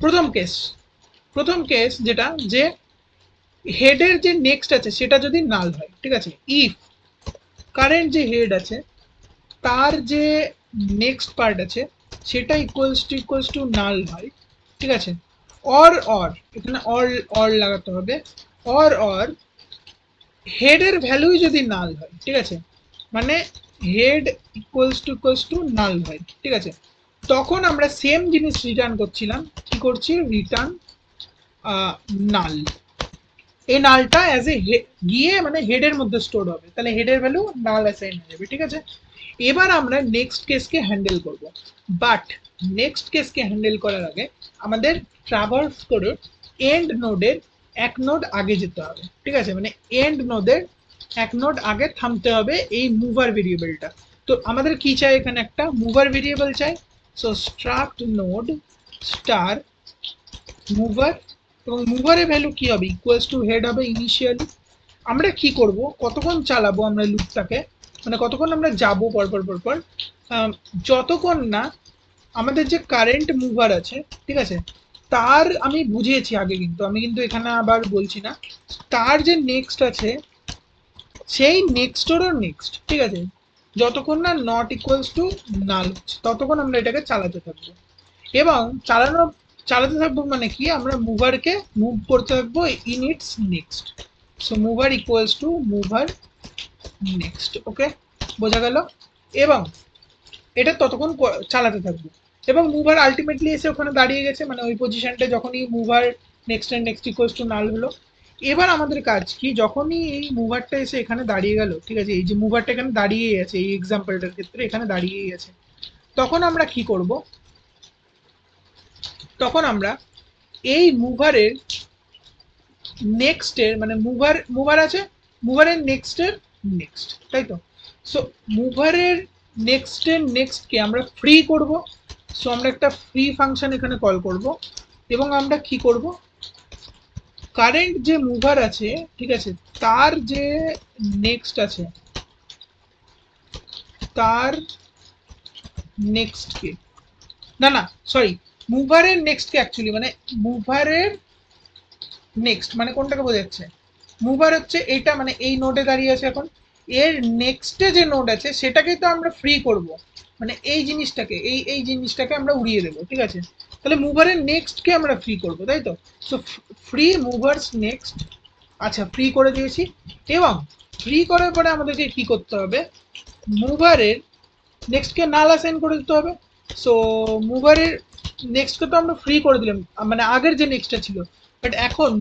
প্রথম কেস যেটা, যে হেডের যে নেক্সট আছে সেটা যদি নাল হয়, ঠিক আছে, ইফ কারেন্ট যে হেড আছে তার যে নেক্সট পার্ট আছে সেটা ইকুয়ালস টু নাল হয়, ঠিক আছে, অর এখানে অর লাগাতে হবে, অর হেডের ভ্যালুই যদি নাল হয়, ঠিক আছে, মানে হেড ইকুয়ালস টু নাল হয়, ঠিক আছে, তখন আমরা সেম জিনিস রিটার্ন করছিলাম, কি করছি, রিটার্ন নাল। এই নালটা অ্যাজ এ গিয়ে মানে হেডের মধ্যে স্টোর হবে, তাহলে হেডের ভ্যালু নাল অ্যাসাইন হয়ে যাবে, ঠিক আছে। এবার আমরা নেক্সট কেসকে হ্যান্ডেল করব, বাট নেক্সট কেসকে হ্যান্ডেল করার আগে আমাদের ট্রাভার্স করে এন্ড নোডের এক নোড আগে যেতে হবে, ঠিক আছে, মানে এন্ড নোডের এক নোড আগে থামতে হবে এই মুভার ভেরিয়েবলটা। তো আমাদের কি চাই, এখানে একটা মুভার ভেরিয়েবল চাই। So struct node star mover, এবং মুভারের ভ্যালু কি হবে, ইকুয়ালস টু হেড হবে ইনিশিয়ালি। আমরা কি করব, কতক্ষণ চালাবো আমরা লুপটাকে, মানে কতক্ষণ আমরা যাবো পরপর পরপর, যতক্ষণ না আমাদের যে কারেন্ট মুভার আছে, ঠিক আছে, তার আমি বুঝিয়েছি আগে, কিন্তু আমি কিন্তু এখানে আবার বলছি না, তার যে নেক্সট আছে সেই নেক্সটেরও নেক্সট, ঠিক আছে, যতক্ষণ না নট ইকুয়ালস টু নাল হচ্ছে ততক্ষণ আমরা এটাকে চালাতে থাকবো। এবং চালাতে থাকবো মানে কি, আমরা মুভারকে মুভ করতে থাকবো in its next. So mover equals to mover next, okay, বোঝা গেল। এবং এটা ততক্ষণ চালাতে থাকবো, এবং মুভার আলটিমেটলি এসে ওখানে দাঁড়িয়ে গেছে, মানে ওই পজিশনটা যখনই mover next and next equals to null হলো। এবার আমাদের কাজ কি, যখনই এই মুভারটা এসে এখানে দাঁড়িয়ে গেল, ঠিক আছে, এই যে মুভারটা এখানে দাঁড়িয়েই আছে, এই এক্সাম্পলটার ক্ষেত্রে এখানে দাঁড়িয়েই আছে, তখন আমরা কি করব, তখন আমরা এই মুভারের নেক্সটের মানে মুভার আছে, মুভারের নেক্সটের নেক্সট, তাই তো। সো মুভারের নেক্সটের নেক্সটকে আমরা ফ্রি করব। সো আমরা একটা ফ্রি ফাংশন এখানে কল করব, এবং আমরা কি করব, কারেন্ট যে মুভার আছে, ঠিক আছে, তার যে নেক্সট আছে তার নেক্সটকে, না না সরি, মুভারের নেক্সটকে অ্যাকচুয়ালি মানে মুভারের নেক্সট মানে কোনটাকে বোঝাচ্ছে, মুভার হচ্ছে এইটা, মানে এই নোডে দাঁড়িয়ে আছে এখন, এর নেক্সটে যে নোড আছে সেটাকেই তো আমরা ফ্রি করব, মানে এই জিনিসটাকে এই জিনিসটাকে আমরা উড়িয়ে দেবো, ঠিক আছে, তাহলে মুভারের নেক্সটকে আমরা ফ্রি করব, তাই তো। সো ফ্রি মুভার্স নেক্সট, আচ্ছা ফ্রি করে দিয়েছি। এবং ফ্রি করার পরে আমাদেরকে কি করতে হবে, মুভারের নেক্সটকে নাল অ্যাসাইন করে দিতে হবে। সো মুভারের নেক্সটকে তো আমরা ফ্রি করে দিলাম, মানে আগের যে নেক্সটটা ছিল, বাট এখন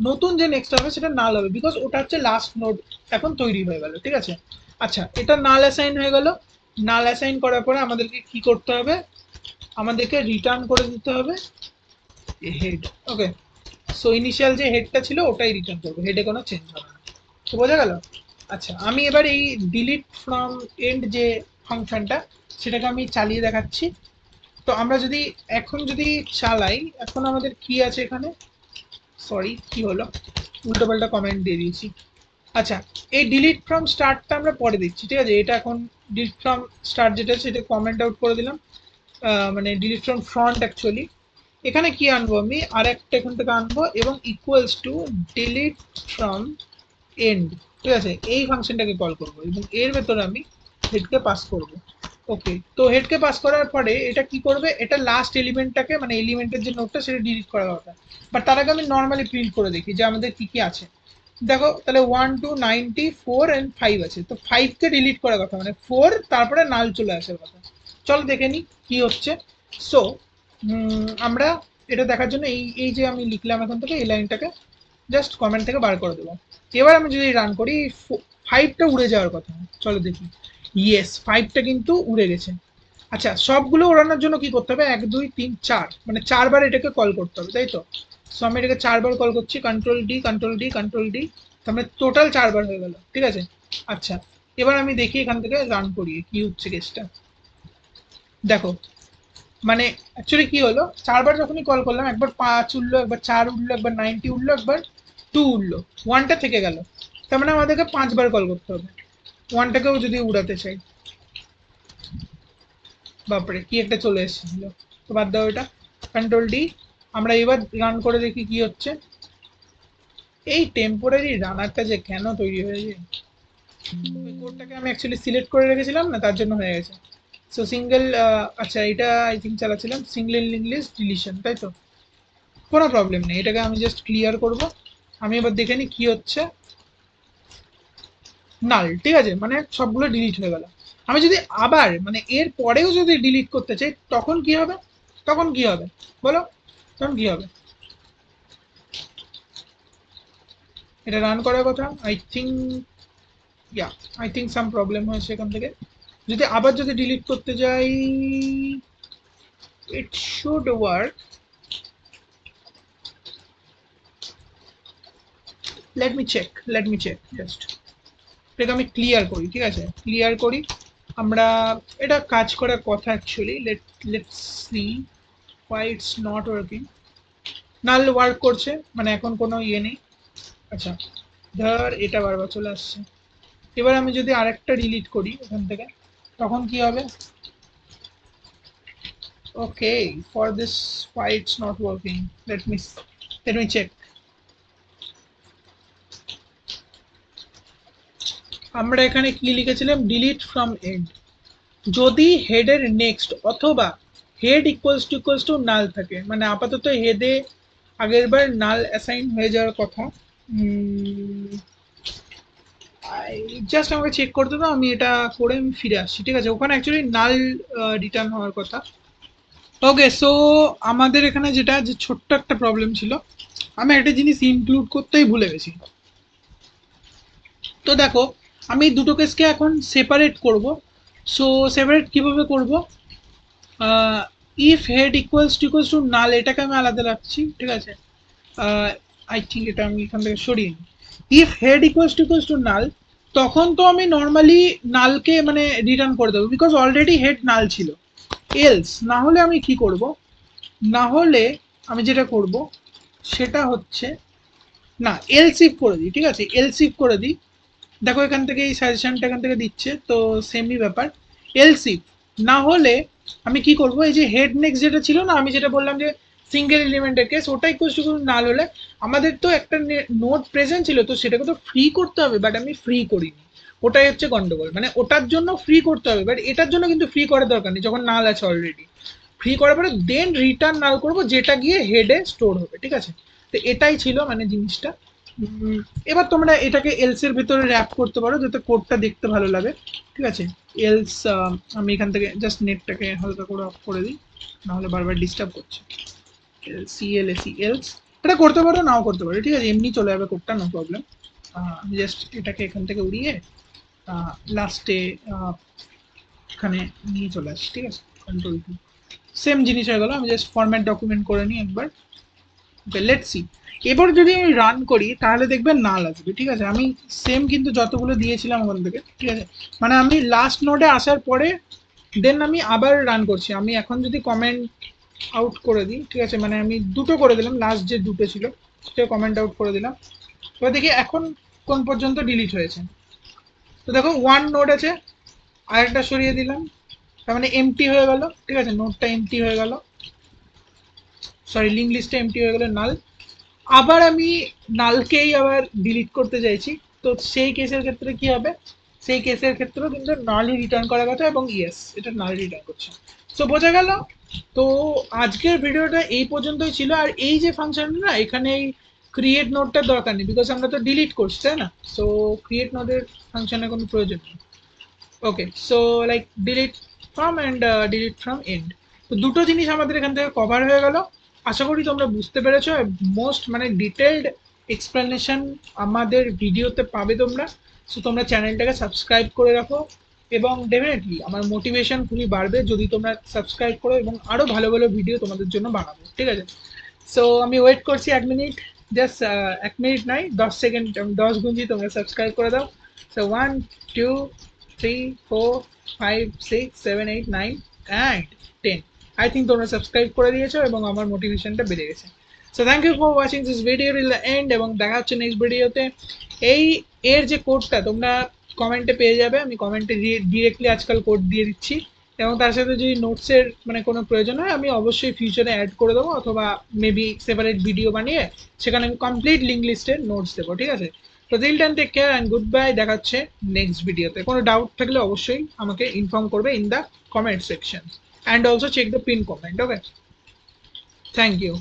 নতুন যে নেক্সট হবে সেটা নাল হবে, বিকজ ওটা হচ্ছে লাস্ট নোড এখন তৈরি হয়ে গেল, ঠিক আছে। আচ্ছা এটা নাল অ্যাসাইন হয়ে গেল, নাল অ্যাসাইন করার পরে আমাদেরকে কি করতে হবে, আমাদেরকে রিটার্ন করে দিতে হবে হেড, ওকে। সো ইনিশিয়াল যে হেডটা ছিল ওটাই রিটার্ন করবো, হেডে কোনো চেঞ্জ হবে না, তো বোঝা গেল। আচ্ছা আমি এবার এই ডিলিট ফ্রম এন্ড যে ফাংশনটা সেটাকে আমি চালিয়ে দেখাচ্ছি। তো আমরা যদি এখন যদি চালাই, এখন আমাদের কি আছে এখানে, সরি কি হলো, উল্টোপাল্টা কমেন্ট দিয়ে দিয়েছি। আচ্ছা এই ডিলিট ফ্রম স্টার্টটা আমরা পরে দিচ্ছি, ঠিক আছে, এটা এখন ডিলিট ফ্রম স্টার্ট যেটা সেটা কমেন্ট আউট করে দিলাম, মানে ডিলিট ফ্রম ফ্রন্ট অ্যাকচুয়ালি। এখানে কি আনবো, আমি আর একটা এখান থেকে আনবো, এবং equals to delete from end, ঠিক আছে, এই ফাংশনটাকে কল করবো, এবং এর ভেতরে আমি হেডকে পাস করব। ওকে, তো হেডকে পাস করার পরে এটা কি করবে, এটা লাস্ট এলিমেন্টটাকে মানে এলিমেন্টের যে নোটটা সেটা ডিলিট করা দরকার, বাট তার আগে আমি নর্মালি প্রিন্ট করে দেখি যে আমাদের কি কি আছে। দেখো তাহলে 1 2 90 4 and 5 আছে, তো 5কে ডিলিট করার কথা, মানে 4 তারপরে নাল চলে আসার কথা। চলো দেখে নি কি হচ্ছে। সো আমরা এটা দেখার জন্য এই এই যে আমি লিখলাম এখান থেকে এই লাইনটাকে জাস্ট কমেন্ট থেকে বার করে দেবো। এবার আমি যদি রান করি, 5টা উড়ে যাওয়ার কথা, চলো দেখি, ইয়েস 5টা কিন্তু উড়ে গেছে। আচ্ছা সবগুলো ওড়ানোর জন্য কি করতে হবে, 1 2 3 4 মানে 4বার এটাকে কল করতে হবে, তাই তো। সো আমি এটাকে 4বার কল করছি, control D control D control D, তার মানে টোটাল 4বার হয়ে গেল, ঠিক আছে। আচ্ছা এবার আমি দেখি এখান থেকে রান করিয়ে কি হচ্ছে কেসটা, দেখো মানে অ্যাকচুয়ালি কি হলো, 4বার যখনই কল করলাম, একবার 5 উঠলো, একবার 4 উঠলো, একবার 90 উঠলো, একবার 2 উঠলো, 1টা থেকে গেল, তার মানে আমাদেরকে 5বার কল করতে হবে 1টাকেও যদি উড়াতে চাই। বাপরে কি একটা চলে এসেছিল, তো বাদ দাও এটা। Control D. আমরা এবার রান করে দেখি কি হচ্ছে। এই টেম্পোরারি রানারটা যে কেন তৈরি হয়েছে, ওই কোডটাকে আমি অ্যাকচুয়ালি সিলেক্ট করে রেখেছিলাম না, তার জন্য হয়ে গেছে। সো সিঙ্গেল, আচ্ছা এটা আই থিঙ্ক চালাচ্ছিলাম সিঙ্গেল ইংলিশ ডিলিশন, তাই তো? কোনো প্রবলেম নেই, এটাকে আমি জাস্ট ক্লিয়ার করব। আমি এবার দেখে নিই কি হচ্ছে। নাল, ঠিক আছে, মানে সবগুলো ডিলিট হয়ে গেল। আমি যদি আবার মানে এর পরেও যদি ডিলিট করতে চাই তখন কি হবে? তখন কি হবে বলো? তখন কি হবে? এটা রান করার কথা I think, yeah, I think some problem হয়েছে এখান থেকে। যদি আবার যদি ডিলিট করতে যাই, it should work. Let me check just. এটাকে আমি ক্লিয়ার করি, ঠিক আছে, ক্লিয়ার করি। আমরা এটা কাজ করার কথা actually. Let's see why it's not working. Null work করছে, মানে এখন কোনো ইয়ে নেই। আচ্ছা, ধর এটা বারবার চলে আসছে। এবার আমি যদি আরেকটা ডিলিট করি ওখান থেকে, তখন কি হবে? Okay, for this why it's not working, let me check. আমরা এখানে কি লিখেছিলাম? Delete from end. যদি হেডের নেক্সট অথবা হেড ইকুয়ালস টু নাল থাকে, মানে আপাতত হেডে আগের বার নাল অ্যাসাইন হয়ে যাওয়ার কথা। জাস্ট আমাকে চেক করতে দাও, আমি এটা করে আমি ফিরে আসছি, ঠিক আছে? ওখানে অ্যাকচুয়ালি নাল রিটার্ন হওয়ার কথা। ওকে, সো আমাদের এখানে যেটা যে ছোট্ট একটা প্রবলেম ছিল, আমি একটা জিনিস ইনক্লুড করতেই ভুলে গেছি। তো দেখো, আমি দুটো কেসকে এখন সেপারেট করব। সো সেপারেট কিভাবে করব? ইফ হেড ইকুয়ালস টু নাল, এটাকে আমি আলাদা রাখছি, ঠিক আছে? আই থিঙ্ক এটা আমি এখান থেকে সরিয়ে নিই। ইফ হেড ইকুয়ালস টু নাল, তখন তো আমি নর্মালি নালকে মানে রিটার্ন করে দেবো, বিকজ অলরেডি হেড নাল ছিল। এলস না হলে আমি কি করব? না হলে আমি যেটা করব সেটা হচ্ছে, না, এলসিফ করে দিই, ঠিক আছে, এলসিফ করে দিই। দেখো এখান থেকে এই সাজেশনটা এখান থেকে দিচ্ছে, তো সেমই ব্যাপার। এলসিফ না হলে আমি কি করব? এই যে হেড নেক্সট যেটা ছিল না, আমি যেটা বললাম যে সিঙ্গেল এলিমেন্টের কেস, ওটাই ইকুয়াল টু নাল হলে আমাদের তো একটা নোট প্রেজেন্ট ছিল, তো সেটাকে তো ফ্রি করতে হবে, বাট আমি ফ্রি করিনি। ওটাই হচ্ছে গন্ডগোল, মানে ওটার জন্য ফ্রি করতে হবে, বাট এটার জন্য কিন্তু ফ্রি করার দরকার নেই, যখন নাল আছে অলরেডি। ফ্রি করার পরে দেন রিটার্ন নাল করব, যেটা গিয়ে হেডে স্টোর হবে, ঠিক আছে? তো এটাই ছিল মানে জিনিসটা। উম, এবার তোমরা এটাকে এলস এর ভিতরে র্যাপ করতে পারো যাতে কোডটা দেখতে ভালো লাগে, ঠিক আছে? এলস, আমি এখান থেকে জাস্ট নেটটাকে হালকা করে অফ করে দিই, নাহলে বারবার ডিস্টার্ব করছে। সিএলএসি এলস, এটা করতে পারো নাও করতে পারো, ঠিক আছে, এমনি চলে যাবে কোডটা, নো প্রবলেম। আমি জাস্ট এটাকে এখান থেকে উড়িয়ে লাস্টে এখানে নিয়ে চলে আসি, ঠিক আছে? কন্ট্রোল টু, সেম জিনিস হয়ে গেল। আমি জাস্ট ফরম্যাট ডকুমেন্ট করে নিই একবার। ওকে, লেটস সি। এবার যদি আমি রান করি তাহলে দেখবেন নাল আসবে, ঠিক আছে? আমি সেম কিন্তু যতগুলো দিয়েছিলাম ওখান থেকে, ঠিক আছে, মানে আমি লাস্ট নোডে আসার পরে দেন আমি আবার রান করছি। আমি এখন যদি কমেন্ট আউট করে দিই, ঠিক আছে, মানে আমি দুটো করে দিলাম, লাস্ট যে দুটো ছিল সেটা কমেন্ট আউট করে দিলাম। এবার দেখি এখন কোন পর্যন্ত ডিলিট হয়েছে। তো দেখো ওয়ান নোড আছে, আরেকটা সরিয়ে দিলাম, তার মানে এমটি হয়ে গেল, ঠিক আছে, নোডটা এমটি হয়ে গেল, সরি লিঙ্ক লিস্টটা এমটি হয়ে গেল, নাল। আবার আমি নালকেই আবার ডিলিট করতে চাইছি, তো সেই কেসের ক্ষেত্রে কি হবে? সেই কেসের ক্ষেত্রেও কিন্তু নালই রিটার্ন করার কথা, এবং ইয়েস, এটা নাল রিটার্ন করছে। সো বোঝা গেল। তো আজকের ভিডিওটা এই পর্যন্তই ছিল। আর এই যে ফাংশনটা না, এখানে এই ক্রিয়েট নোটটার দরকার নেই, বিকজ আমরা তো ডিলিট করছি, তাই না? সো ক্রিয়েট নোটের ফাংশনের কোনো প্রয়োজন নেই। Okay, so like delete from and delete from end, তো দুটো জিনিস আমাদের এখান থেকে কভার হয়ে গেল। আশা করি তোমরা বুঝতে পেরেছো। মোস্ট মানে ডিটেলড এক্সপ্লেনেশন আমাদের ভিডিওতে পাবে তোমরা। সো তোমরা চ্যানেলটাকে সাবস্ক্রাইব করে রাখো, এবং ডেফিনেটলি আমার মোটিভেশন খুবই বাড়বে যদি তোমরা সাবস্ক্রাইব করো, এবং আরও ভালো ভালো ভিডিও তোমাদের জন্য বানাবো, ঠিক আছে? সো আমি ওয়েট করছি 1 মিনিট, জাস্ট 1 মিনিট নয়, 10 সেকেন্ড, আমি 10 গুনছি, তোমরা সাবস্ক্রাইব করে দাও। সো 1 2 3 4 5 6 7 8 9 and 10, আই থিঙ্ক তোমরা সাবস্ক্রাইব করে দিয়েছো এবং আমার মোটিভেশনটা বেড়ে গেছে। So thank you for watching this video till the end, এবং দেখা হচ্ছে নেক্সট ভিডিওতে। এই এর যে কোডটা তোমরা কমেন্টে পেয়ে যাবে, আমি কমেন্টে ডিরেক্টলি আজকাল কোড দিয়ে দিচ্ছি, এবং তার সাথে যদি নোটসের মানে কোনো প্রয়োজন হয় আমি অবশ্যই ফিউচারে অ্যাড করে দেবো, অথবা মেবি সেপারেট ভিডিও বানিয়ে সেখানে আমি কমপ্লিট লিঙ্ক লিস্টের নোটস দেবো, ঠিক আছে? তো till then take care and good bye, দেখাচ্ছে নেক্সট ভিডিওতে। কোনো ডাউট থাকলে অবশ্যই আমাকে ইনফর্ম করবে in the comment section, and also check the pin comment. Okay, thank you.